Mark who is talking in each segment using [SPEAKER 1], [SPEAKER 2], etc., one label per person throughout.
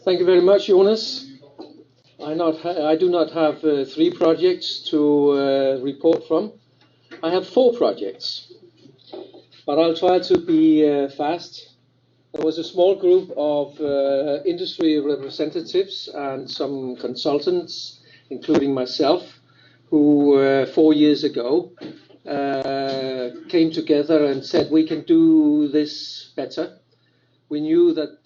[SPEAKER 1] Thank you very much, Jonas. I do not have 3 projects to report from. I have 4 projects, but I'll try to be fast. There was a small group of industry representatives and some consultants, including myself, who 4 years ago came together and said we can do this better. We knew that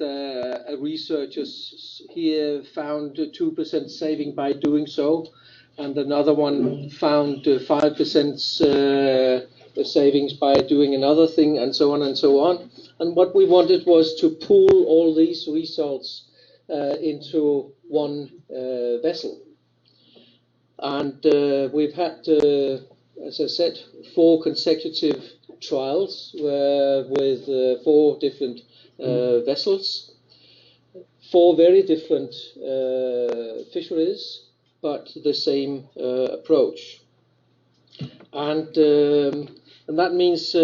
[SPEAKER 1] researchers here found 2% saving by doing so, and another one found 5% savings by doing another thing, and so on and so on. And what we wanted was to pool all these results into one vessel. And we've had, as I said, 4 consecutive trials with 4 different vessels, 4 very different fisheries, but the same approach. And that means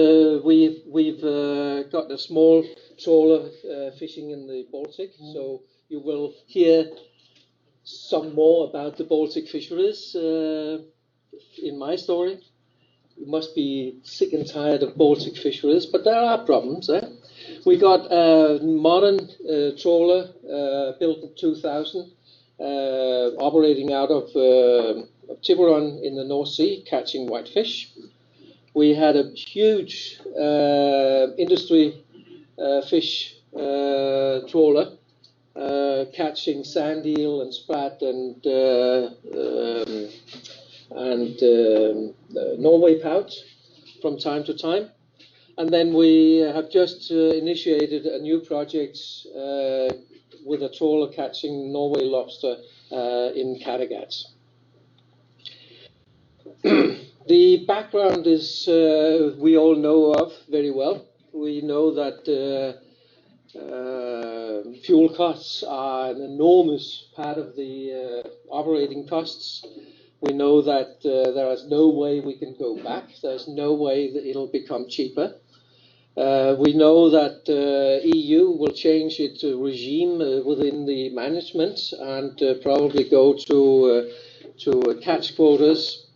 [SPEAKER 1] we've got a small trawler fishing in the Baltic, so you will hear some more about the Baltic fisheries in my story. You must be sick and tired of Baltic fisheries, but there are problems. We got a modern trawler built in 2000, operating out of Tiburon in the North Sea, catching whitefish. We had a huge industry fish trawler catching sand eel and sprat and Norway pout from time to time. And then we have just initiated a new project with a trawler catching Norway lobster in Kattegat. The background is we all know of very well. We know that fuel costs are an enormous part of the operating costs. We know that there is no way we can go back. There's no way that it'll become cheaper. We know that EU will change its regime within the management and probably go to catch quotas.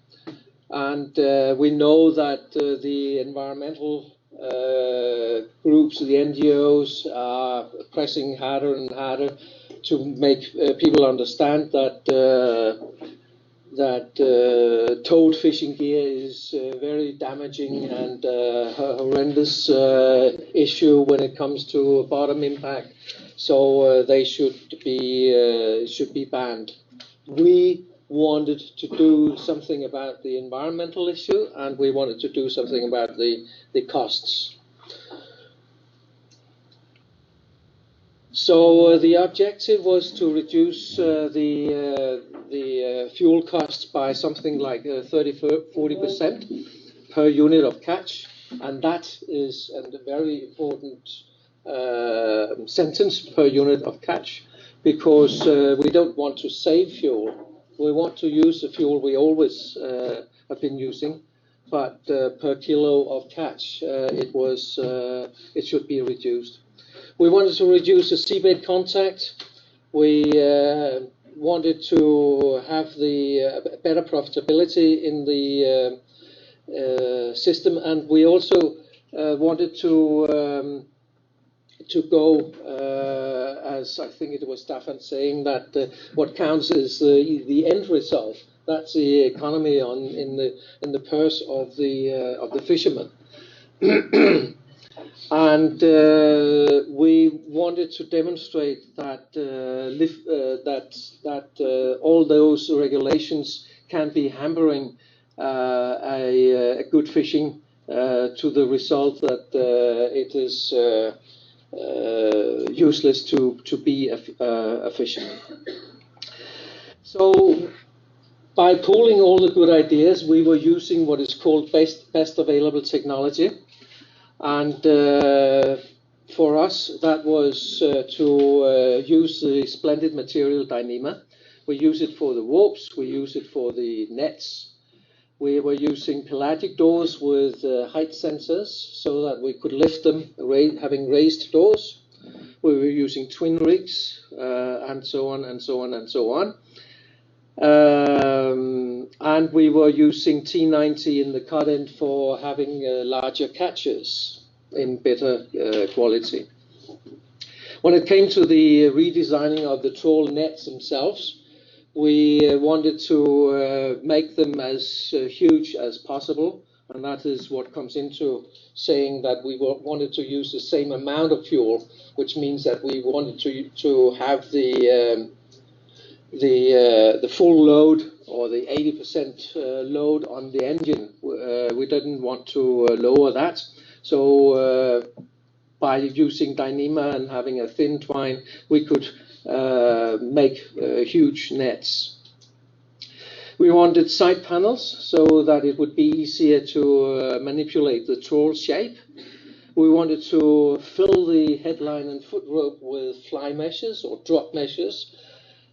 [SPEAKER 1] And we know that the environmental groups, the NGOs, are pressing harder and harder to make people understand that towed fishing gear is very damaging and a horrendous issue when it comes to bottom impact. So they should be banned. We wanted to do something about the environmental issue, and we wanted to do something about the costs. So the objective was to reduce the fuel costs by something like 30–40% per unit of catch, and that is a very important sentence, per unit of catch, because we don't want to save fuel. We want to use the fuel we always have been using, but per kilo of catch, it should be reduced. We wanted to reduce the seabed contact. We wanted to have the better profitability in the system, and we also wanted to go, as I think it was Staffan saying, that what counts is the end result. That's the economy in the purse of the fisherman. And we wanted to demonstrate that all those regulations can be hampering a good fishing to the result that it is useless to be a fisherman. So by pooling all the good ideas, we were using what is called best available technology. And for us, that was to use the splendid material Dyneema. We use it for the warps, we use it for the nets. We were using pelagic doors with height sensors so that we could lift them, having raised doors. We were using twin rigs, and so on and so on and so on. And we were using T90 in the cut end for having larger catches in better quality. When it came to the redesigning of the trawl nets themselves, we wanted to make them as huge as possible, and that is what comes into saying that we wanted to use the same amount of fuel, which means that we wanted to have the full load, or the 80% load on the engine. We didn't want to lower that, so by using Dyneema and having a thin twine, we could make huge nets. We wanted side panels so that it would be easier to manipulate the trawl shape. We wanted to fill the headline and foot rope with fly meshes or drop meshes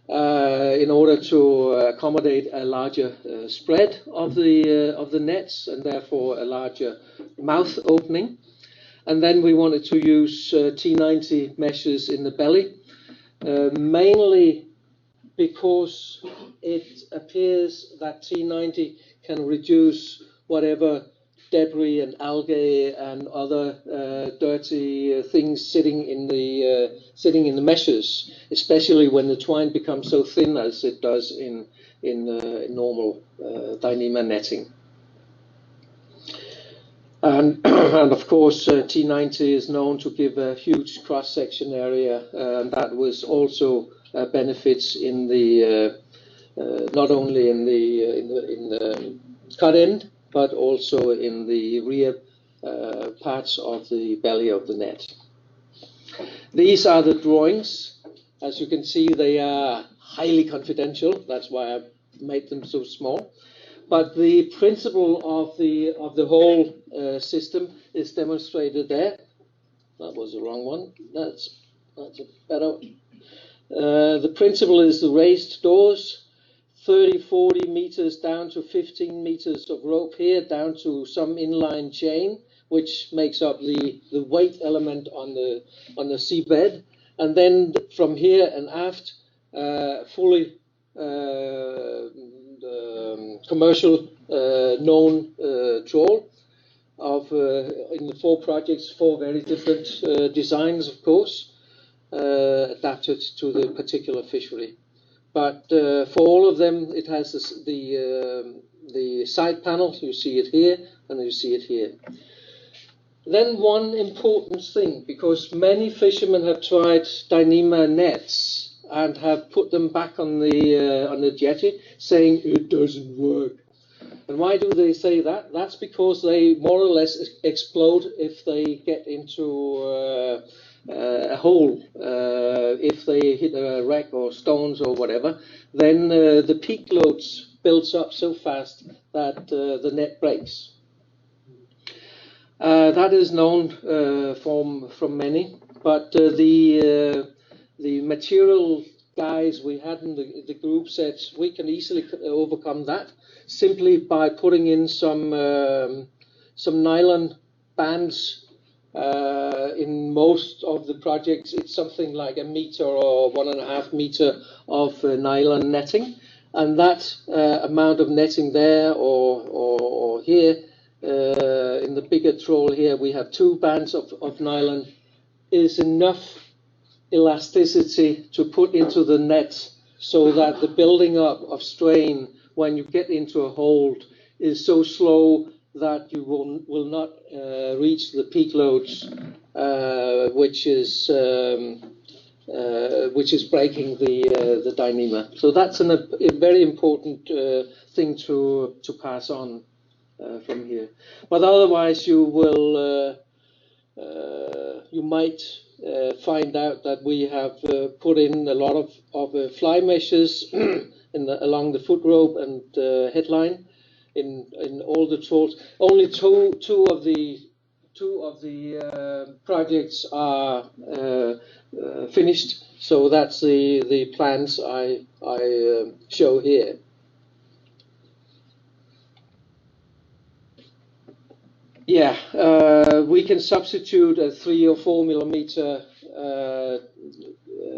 [SPEAKER 1] in order to accommodate a larger spread of the nets, and therefore a larger mouth opening. And then we wanted to use T90 meshes in the belly, mainly because it appears that T90 can reduce whatever debris and algae and other dirty things sitting in the meshes, especially when the twine becomes so thin as it does in normal Dyneema netting. And of course, T90 is known to give a huge cross-section area, and that was also benefits in the not only in the cut end, but also in the rear parts of the belly of the net. These are the drawings. As you can see, they are highly confidential. That's why I made them so small. But the principle of the whole system is demonstrated there. That was the wrong one. That's a better one. The principle is the raised doors, 30, 40 meters down to 15 meters of rope here, down to some inline chain, which makes up the weight element on the seabed, and then from here and aft, fully commercial known trawl of in the 4 projects, 4 very different designs, of course, adapted to the particular fishery. But for all of them, it has the side panel. You see it here, and you see it here. Then one important thing, because many fishermen have tried Dyneema nets and have put them back on the jetty, saying it doesn't work. And why do they say that? That's because they more or less explode if they get into a hole. If they hit a wreck or stones or whatever, then the peak loads builds up so fast that the net breaks. That is known from many, but the material guys we had in the group said we can easily overcome that simply by putting in some nylon bands. In most of the projects, it's something like 1 meter or 1.5 meter of nylon netting, and that amount of netting there or here in the bigger trawl here, we have 2 bands of nylon, is enough elasticity to put into the net so that the building up of strain when you get into a hold is so slow that you will not reach the peak loads, which is breaking the Dyneema. So that's a very important thing to pass on from here. But otherwise, you will you might find out that we have put in a lot of fly meshes along the foot rope and headline. In all the trawls, only two of the projects are finished. So that's the plans I show here. Yeah, we can substitute a 3 or 4 millimeter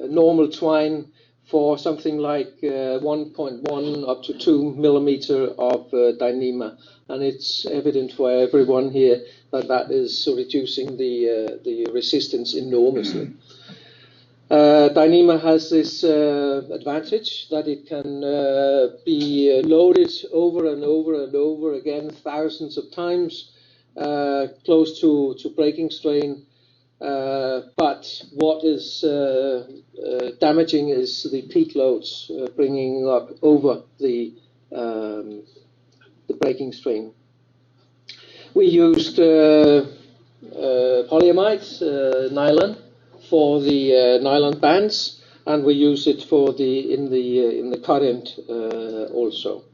[SPEAKER 1] normal twine for something like 1.1 up to 2 millimeter of Dyneema, and it's evident for everyone here that that is reducing the resistance enormously. Dyneema has this advantage that it can be loaded over and over and over again thousands of times, close to breaking strain. But what is damaging is the peak loads bringing up over the breaking strain. We used polyamide nylon for the nylon bands, and we use it for in the cut end also.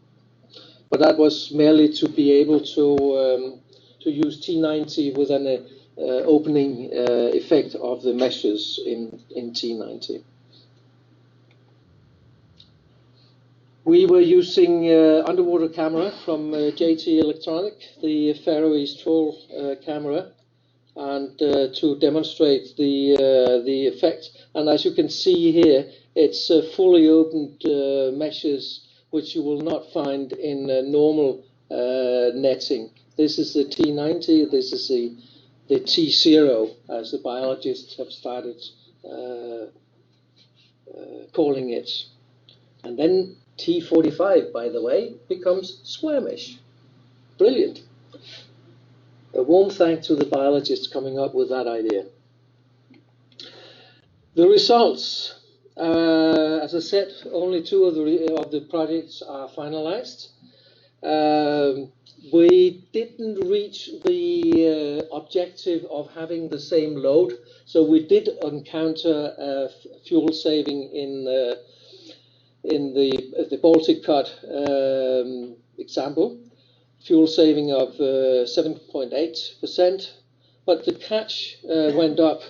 [SPEAKER 1] But that was merely to be able to use T90 with an opening effect of the meshes in T90. We were using underwater camera from JT Electronic, the Faroese Trawl camera, and to demonstrate the effect. And as you can see here, it's fully opened meshes, which you will not find in normal netting. This is the T90, this is the T0, as the biologists have started calling it. And then T45, by the way, becomes square mesh. Brilliant. A warm thank to the biologists coming up with that idea. The results, as I said, only 2 of the projects are finalized. We didn't reach the objective of having the same load, so we did encounter fuel saving in the Baltic cut example. Fuel saving of 7.8%, but the catch went up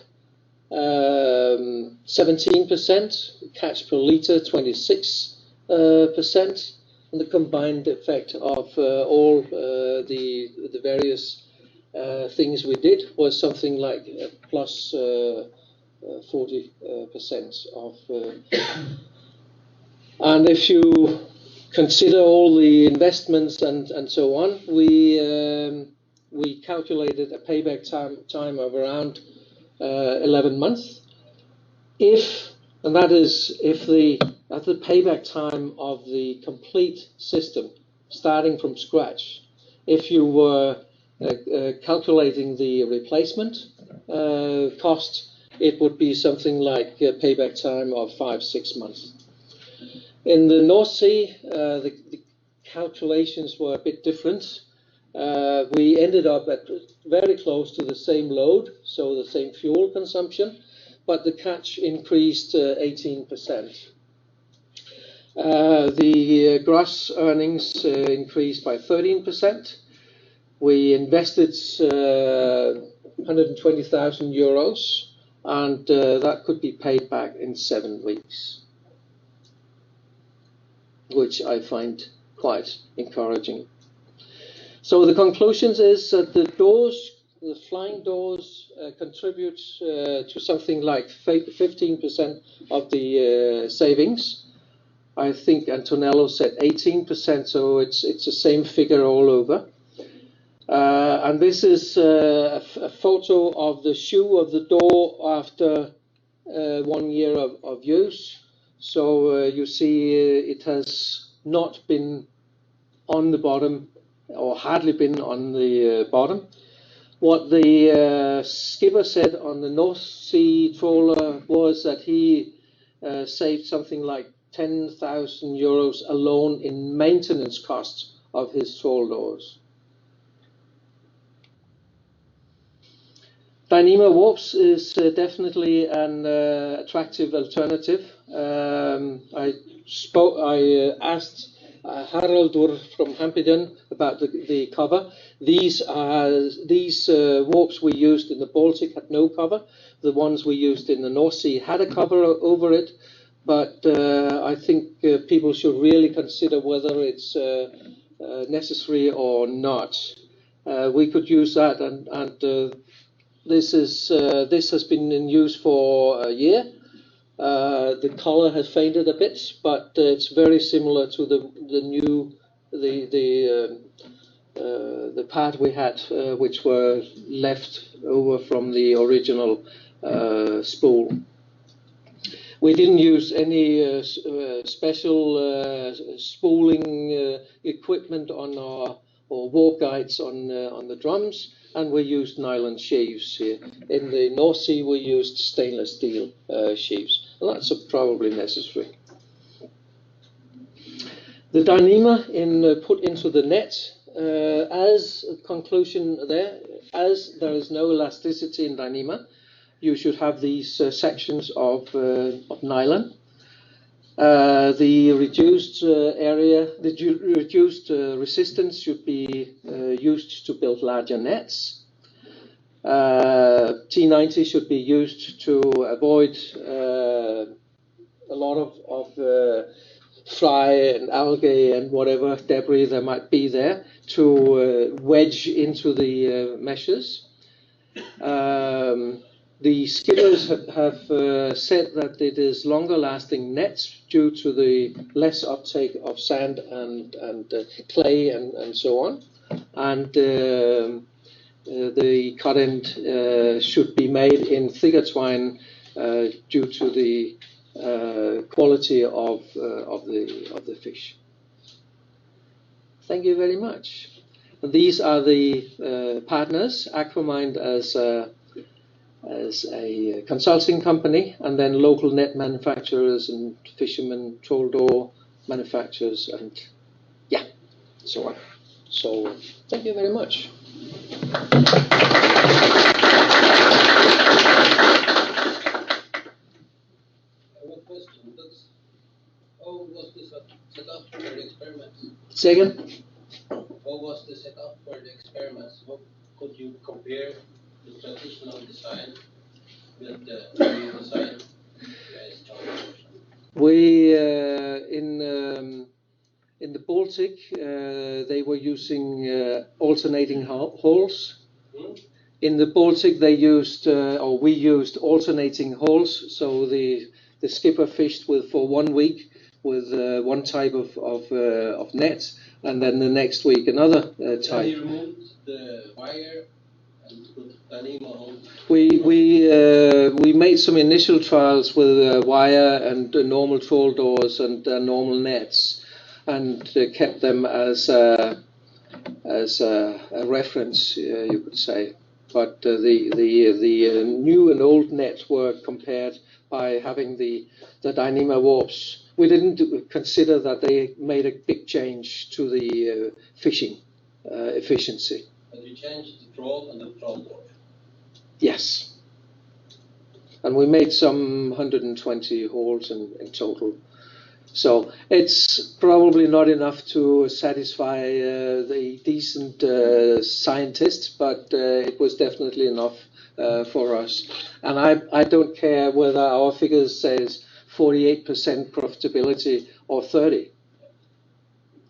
[SPEAKER 1] 17%, catch per litre 26%, and the combined effect of all the various things we did was something like plus 40% of. And if you consider all the investments and so on, we calculated a payback time of around 11 months. And that is if the payback time of the complete system, starting from scratch. If you were calculating the replacement cost, it would be something like a payback time of 5-6 months. In the North Sea, the calculations were a bit different. We ended up at very close to the same load, so the same fuel consumption, but the catch increased 18%. The gross earnings increased by 13%. We invested 120,000 euros, and that could be paid back in 7 weeks, which I find quite encouraging. So the conclusions is that the flying doors contribute to something like 15% of the savings. I think Antonello said 18%, so it's the same figure all over. And this is a photo of the shoe of the door after 1 year of use. So you see it has not been on the bottom, or hardly been on the bottom. What the skipper said on the North Sea trawler was that he saved something like 10,000 euros alone in maintenance costs of his trawl doors. Dyneema warps is definitely an attractive alternative. I asked Haraldur from Hampiden about the cover. These warps we used in the Baltic had no cover. The ones we used in the North Sea had a cover over it, but I think people should really consider whether it's necessary or not. We could use that, and This has been in use for a year. The color has faded a bit, but it's very similar to the part we had, which were left over from the original spool. We didn't use any special spooling equipment on our or walk guides on the drums, and we used nylon sheaves here. In the North Sea, we used stainless steel sheaves, and that's probably necessary. The Dyneema put into the net, as a conclusion there, as there is no elasticity in Dyneema, you should have these sections of nylon. The reduced reduced resistance should be used to build larger nets. T90 should be used to avoid a lot of fly and algae and whatever debris there might be there to wedge into the meshes. The skippers have said that it is longer lasting nets due to the less uptake of sand and clay and so on. And the cut end should be made in thicker twine due to the quality of the fish. Thank you very much. These are the partners, Aquamind as a consulting company, and then local net manufacturers and fishermen, trawl door manufacturers, and yeah, so on. So thank you very much.
[SPEAKER 2] I have a question. How was the setup for the experiments?
[SPEAKER 1] Second.
[SPEAKER 2] How was the setup for the experiments? What could you compare the traditional design with the new design?
[SPEAKER 1] We in the Baltic they were using alternating holes. In the Baltic they used or we used alternating holes. So the skipper fished for 1 week with one type of net, and then the next week another type.
[SPEAKER 2] He removed the wire and put Dyneema on.
[SPEAKER 1] We made some initial trials with wire and normal trawl doors and normal nets, and kept them as a reference, you could say. But the new and old net were compared by having the Dyneema warps. We didn't consider that they made a big change to the fishing efficiency.
[SPEAKER 2] But you changed the trawl and the trawl door.
[SPEAKER 1] Yes. And we made some 120 holes in total. So it's probably not enough to satisfy the decent scientists, but it was definitely enough for us. And I don't care whether our figures says 48% profitability or 30%,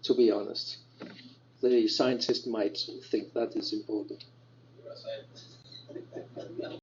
[SPEAKER 1] to be honest. The scientist might think that is important.
[SPEAKER 2] You're a scientist.